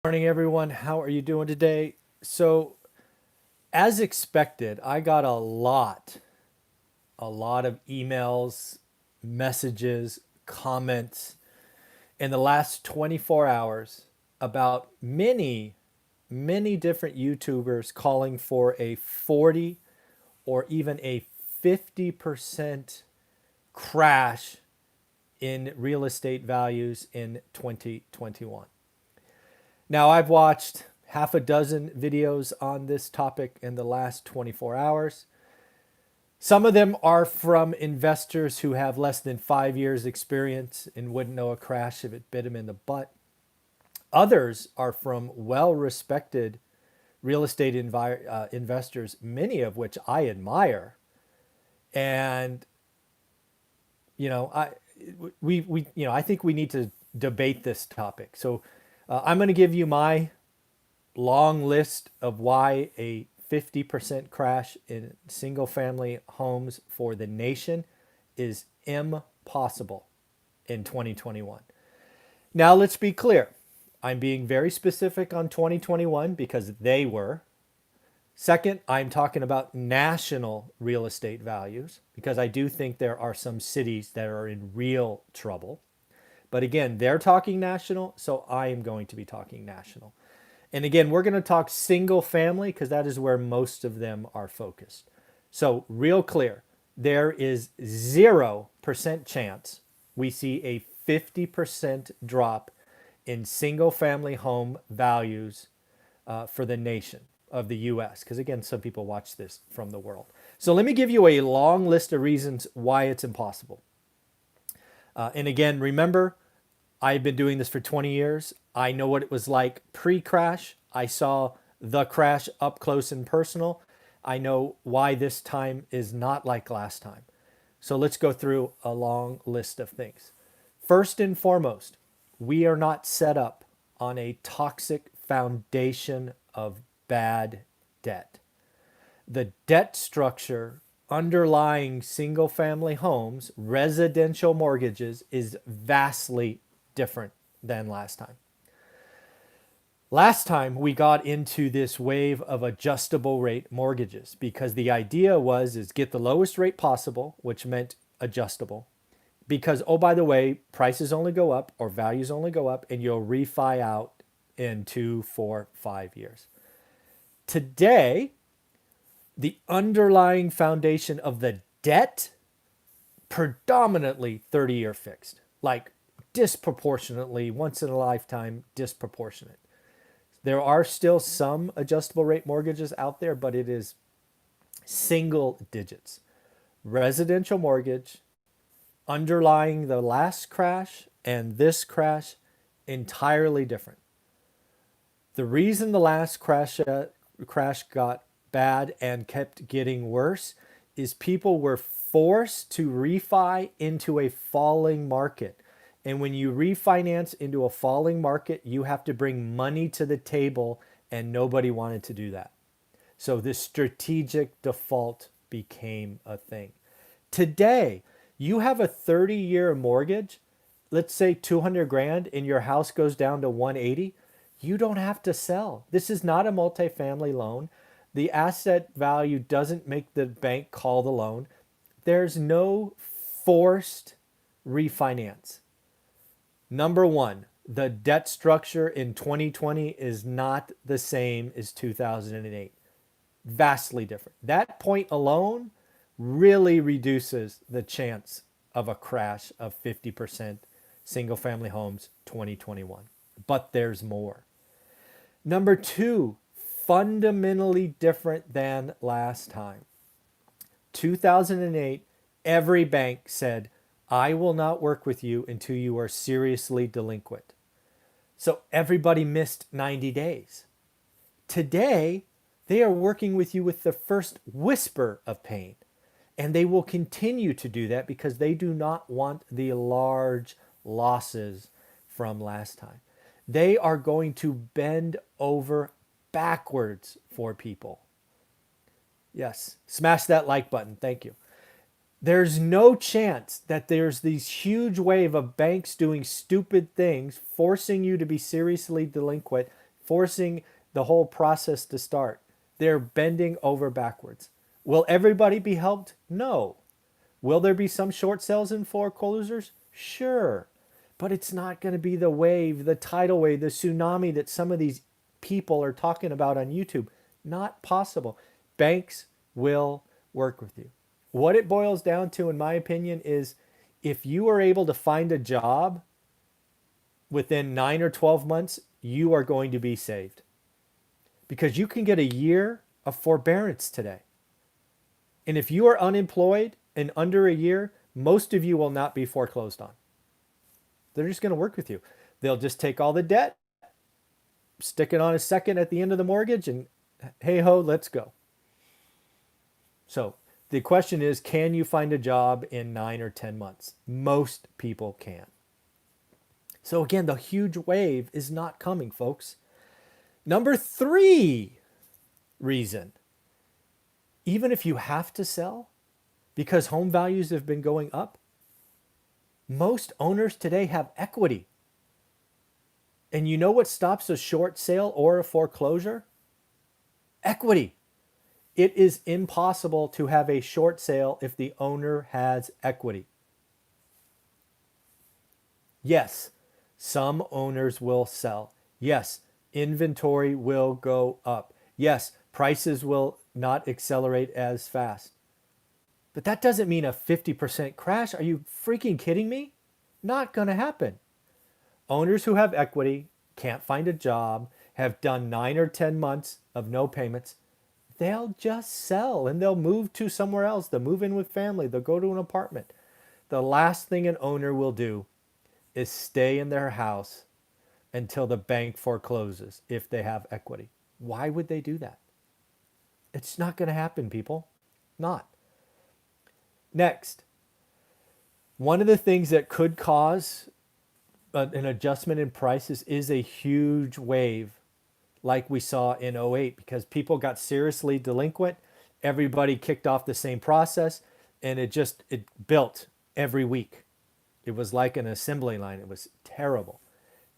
Morning, everyone. How are you doing today? So, as expected, I got a lot of emails, messages, comments in the last 24 hours about many different YouTubers calling for a 40 or even a 50% crash in real estate values in 2021. Now, I've watched half a dozen videos on this topic in the last 24 hours. Some of them are from investors who have less than 5 years experience and wouldn't know a crash if it bit them in the butt. Others are from well-respected real estate investors, many of which I admire. And I I think we need to debate this topic. So I'm going to give you my long list of why a 50% crash in single family homes for the nation is impossible in 2021. Now, let's be clear. I'm being very specific on 2021 because they were. Second, I'm talking about national real estate values because I do think there are some cities that are in real trouble. But again, they're talking national, so I am going to be talking national. And again, we're going to talk single family because that is where most of them are focused. So, real clear, there is 0% chance we see a 50% drop in single family home values for the nation of the US. Because again, some people watch this from the world. So, let me give you a long list of reasons why it's impossible. And again, remember, I've been doing this for 20 years. I know what it was like pre-crash. I saw the crash up close and personal. I know why this time is not like last time. So let's go through a long list of things. First and foremost, we are not set up on a toxic foundation of bad debt. The debt structure underlying single family homes, residential mortgages, is vastly different than last time. Last time we got into this wave of adjustable rate mortgages because the idea was is get the lowest rate possible, which meant adjustable. Because oh by the way, prices only go up or values only go up and you'll refi out in 2, 4, 5 years. Today, the underlying foundation of the debt predominantly 30-year fixed, like disproportionately, once in a lifetime, disproportionate. There are still some adjustable rate mortgages out there, but it is single digits. Residential mortgage underlying the last crash and this crash entirely different. The reason the last crash got bad and kept getting worse is people were forced to refi into a falling market. And when you refinance into a falling market, you have to bring money to the table, and nobody wanted to do that. So this strategic default became a thing. Today, you have a 30-year mortgage, let's say 200 grand, and your house goes down to 180. You don't have to sell. This is not a multifamily loan. The asset value doesn't make the bank call the loan. There's no forced refinance. Number one, the debt structure in 2020 is not the same as 2008. Vastly different. That point alone really reduces the chance of a crash of 50% single family homes 2021. But there's more. Number two, fundamentally different than last time. 2008, every bank said, I will not work with you until you are seriously delinquent. So everybody missed 90 days. Today, they are working with you with the first whisper of pain. And they will continue to do that because they do not want the large losses from last time. They are going to bend over backwards for people. Yes, smash that like button. Thank you. There's no chance that there's this huge wave of banks doing stupid things, forcing you to be seriously delinquent forcing the whole process to start. They're bending over backwards. Will everybody be helped? No. Will there be some short sales and foreclosures? Sure. But it's not going to be the wave, the tidal wave, the tsunami that some of these people are talking about on YouTube. Not possible. Banks will work with you. What it boils down to, in my opinion, is if you are able to find a job within 9 or 12 months, you are going to be saved. Because you can get a year of forbearance today. And if you are unemployed in under a year, most of you will not be foreclosed on. They're just going to work with you. They'll just take all the debt, stick it on a second at the end of the mortgage, and hey ho, let's go. So the question is, can you find a job in 9 or 10 months? Most people can. So again, the huge wave is not coming, folks. Number 3 reason, even if you have to sell because home values have been going up, most owners today have equity. And you know what stops a short sale or a foreclosure? Equity. It is impossible to have a short sale if the owner has equity. Yes, some owners will sell. Yes, inventory will go up. Yes, prices will not accelerate as fast. But that doesn't mean a 50% crash. Are you freaking kidding me? Not going to happen. Owners who have equity, can't find a job, have done 9 or 10 months of no payments, they'll just sell and they'll move to somewhere else. They'll move in with family. They'll go to an apartment. The last thing an owner will do is stay in their house until the bank forecloses if they have equity. Why would they do that? It's not going to happen, people. Not. Next, one of the things that could cause an adjustment in prices is a huge wave like we saw in '08, because people got seriously delinquent. Everybody kicked off the same process and it built every week. It was like an assembly line. It was terrible.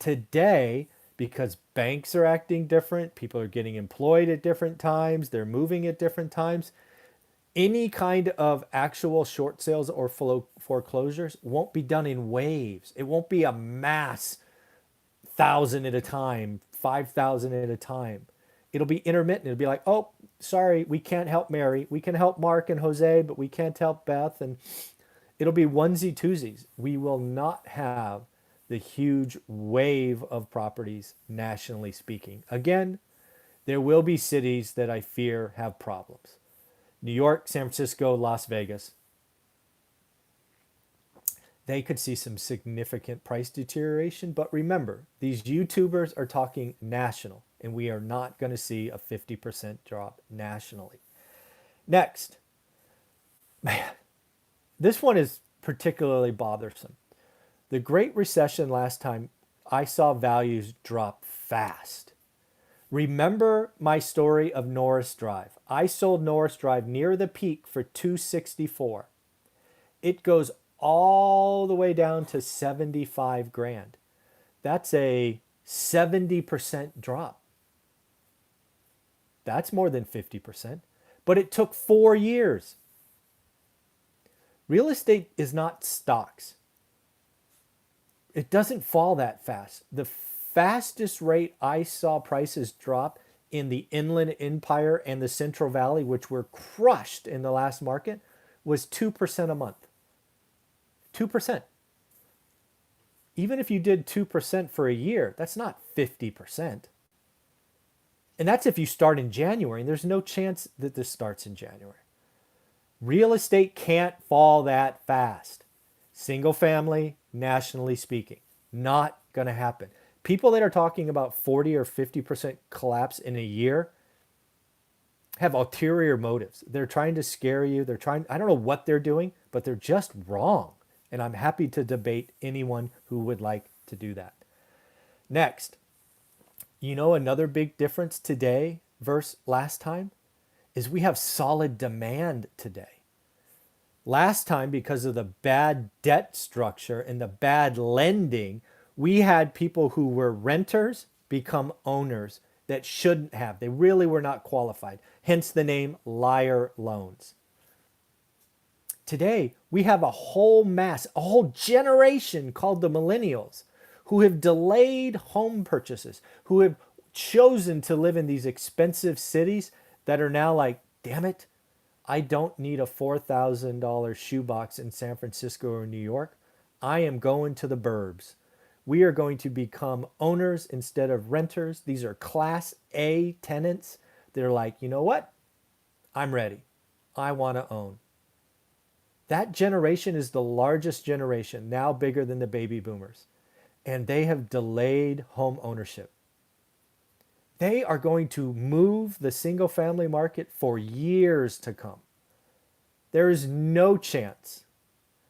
Today, because banks are acting different, people are getting employed at different times, they're moving at different times, any kind of actual short sales or foreclosures won't be done in waves. It won't be a mass 1,000 at a time, 5,000 at a time. It'll be intermittent. It'll be like, oh, sorry, we can't help Mary. We can help Mark and Jose, but we can't help Beth. And it'll be onesie twosies. We will not have the huge wave of properties nationally speaking. Again, there will be cities that I fear have problems. New York, San Francisco, Las Vegas. They could see some significant price deterioration. But remember, these YouTubers are talking national, and we are not going to see a 50% drop nationally. Next, man, this one is particularly bothersome. The Great Recession last time, I saw values drop fast. Remember my story of Norris Drive. I sold Norris Drive near the peak for $264. It goes all the way down to 75 grand. That's a 70% drop. That's more than 50%. But it took 4 years. Real estate is not stocks. It doesn't fall that fast. The fastest rate I saw prices drop in the Inland Empire and the Central Valley, which were crushed in the last market, was 2% a month. 2%. Even if you did 2% for a year, that's not 50%. And that's if you start in January, and there's no chance that this starts in January. Real estate can't fall that fast. Single family, nationally speaking, not going to happen. People that are talking about 40 or 50% collapse in a year have ulterior motives. They're trying to scare you. I don't know what they're doing, but they're just wrong. And I'm happy to debate anyone who would like to do that. Next, you know, another big difference today versus last time is we have solid demand today. Last time, because of the bad debt structure and the bad lending, we had people who were renters become owners that shouldn't have. They really were not qualified. Hence the name liar loans. Today, we have a whole generation called the millennials who have delayed home purchases, who have chosen to live in these expensive cities that are now like, damn it, I don't need a $4,000 shoebox in San Francisco or New York. I am going to the burbs. We are going to become owners instead of renters. These are Class A tenants. They're like, you know what? I'm ready. I want to own. That generation is the largest generation, now bigger than the baby boomers. And they have delayed home ownership. They are going to move the single family market for years to come. There is no chance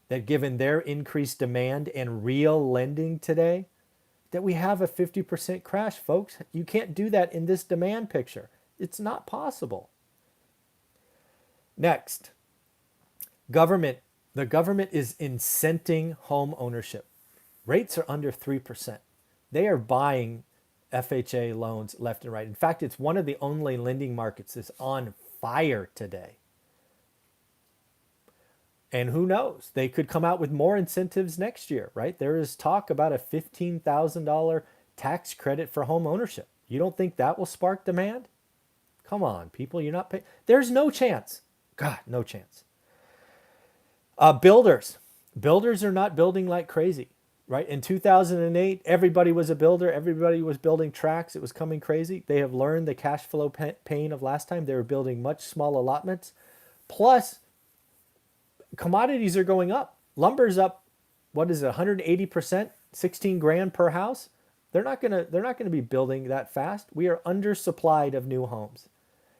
that given their increased demand and real lending today, that we have a 50% crash, folks. You can't do that in this demand picture. It's not possible. Next, government. The government is incenting home ownership. Rates are under 3%. They are buying FHA loans left and right. In fact, it's one of the only lending markets that's on fire today. And who knows? They could come out with more incentives next year, right? There is talk about a $15,000 tax credit for home ownership. You don't think that will spark demand? Come on, people, you're not paying. There's no chance. God, no chance. Builders. Builders are not building like crazy, right? In 2008, everybody was a builder. Everybody was building tracts. It was coming crazy. They have learned the cash flow pain of last time. They were building much small allotments. Plus, commodities are going up. Lumber's up, what is it, 180%, 16 grand per house. They're not gonna be building that fast. We are undersupplied of new homes.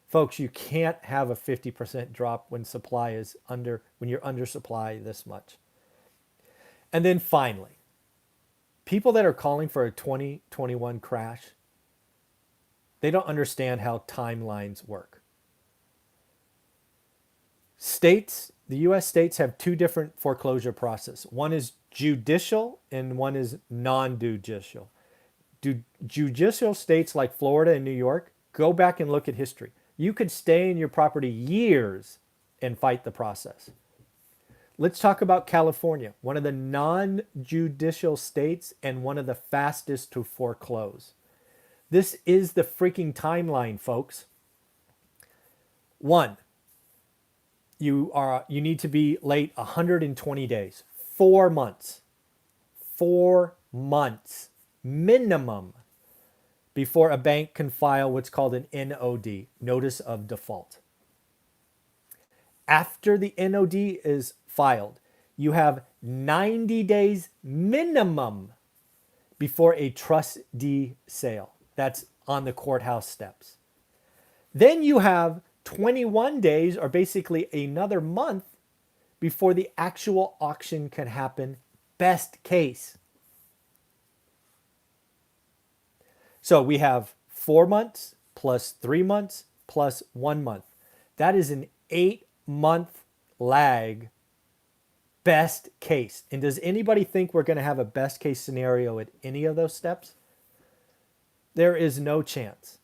Folks, you can't have a 50% drop when you're undersupply this much. And then finally, people that are calling for a 2021 crash, they don't understand how timelines work. States, the US states have two different foreclosure processes. One is judicial and one is non-judicial. Judicial states like Florida and New York, go back and look at history. You could stay in your property years and fight the process. Let's talk about California, one of the non-judicial states and one of the fastest to foreclose. This is the freaking timeline, folks. One, you need to be late 120 days, 4 months. 4 months minimum before a bank can file what's called an NOD, Notice of Default. After the NOD is filed, you have 90 days minimum before a trustee sale. That's on the courthouse steps. Then you have 21 days, or basically another month, before the actual auction can happen, best case. So we have 4 months plus 3 months plus 1 month. That is an 8-month lag, best case. And does anybody think we're going to have a best case scenario at any of those steps? There is no chance.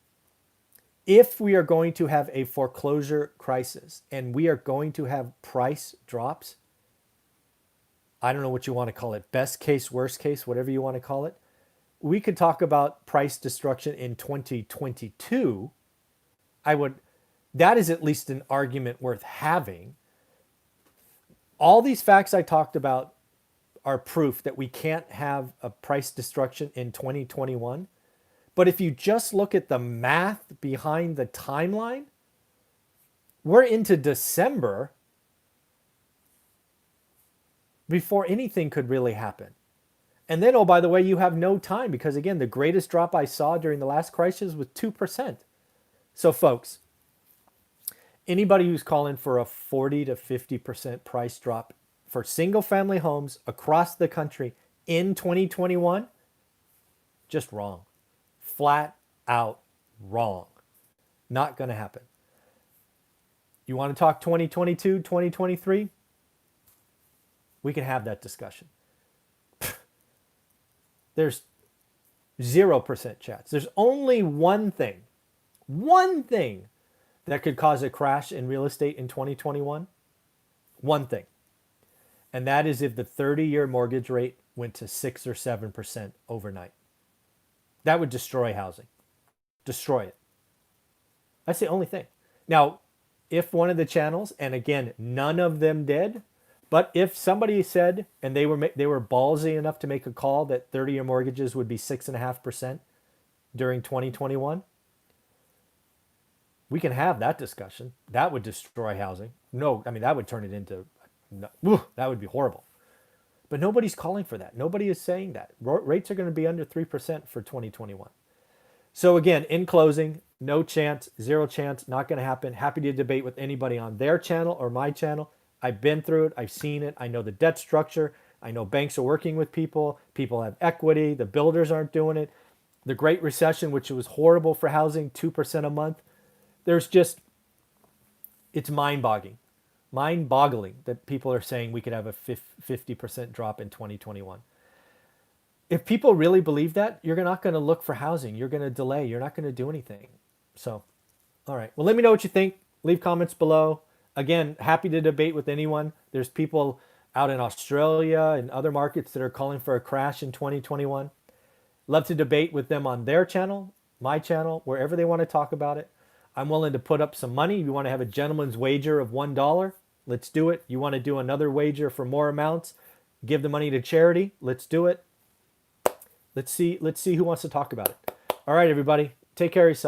If we are going to have a foreclosure crisis and we are going to have price drops, I don't know what you want to call it, best case, worst case, whatever you want to call it, we could talk about price destruction in 2022. That is at least an argument worth having. All these facts I talked about are proof that we can't have a price destruction in 2021. But if you just look at the math behind the timeline, we're into December before anything could really happen. And then, oh, by the way, you have no time because, again, the greatest drop I saw during the last crisis was 2%. So, folks, anybody who's calling for a 40 to 50% price drop for single-family homes across the country in 2021, just wrong. Flat out wrong. Not going to happen. You want to talk 2022, 2023? We can have that discussion. 0% chance. There's only one thing that could cause a crash in real estate in 2021. One thing. And that is if the 30-year mortgage rate went to 6 or 7% overnight. That would destroy housing. Destroy it. That's the only thing. Now, if one of the channels, and again, none of them did, but if somebody said, and they were ballsy enough to make a call that 30-year mortgages would be 6.5% during 2021, we can have that discussion. That would destroy housing. No, I mean, that would turn it into, that would be horrible. But nobody's calling for that. Nobody is saying that. Rates are going to be under 3% for 2021. So again, in closing, no chance, 0 chance, not going to happen. Happy to debate with anybody on their channel or my channel. I've been through it. I've seen it. I know the debt structure. I know banks are working with people. People have equity. The builders aren't doing it. The Great Recession, which was horrible for housing, 2% a month. There's just, it's mind-boggling that people are saying we could have a 50% drop in 2021. If people really believe that, you're not going to look for housing. You're going to delay. You're not going to do anything. So, all right. Well, let me know what you think. Leave comments below. Again, happy to debate with anyone. There's people out in Australia and other markets that are calling for a crash in 2021. Love to debate with them on their channel, my channel, wherever they want to talk about it. I'm willing to put up some money. You want to have a gentleman's wager of $1? Let's do it. You want to do another wager for more amounts? Give the money to charity? Let's do it. Let's see who wants to talk about it. All right, everybody. Take care of yourself.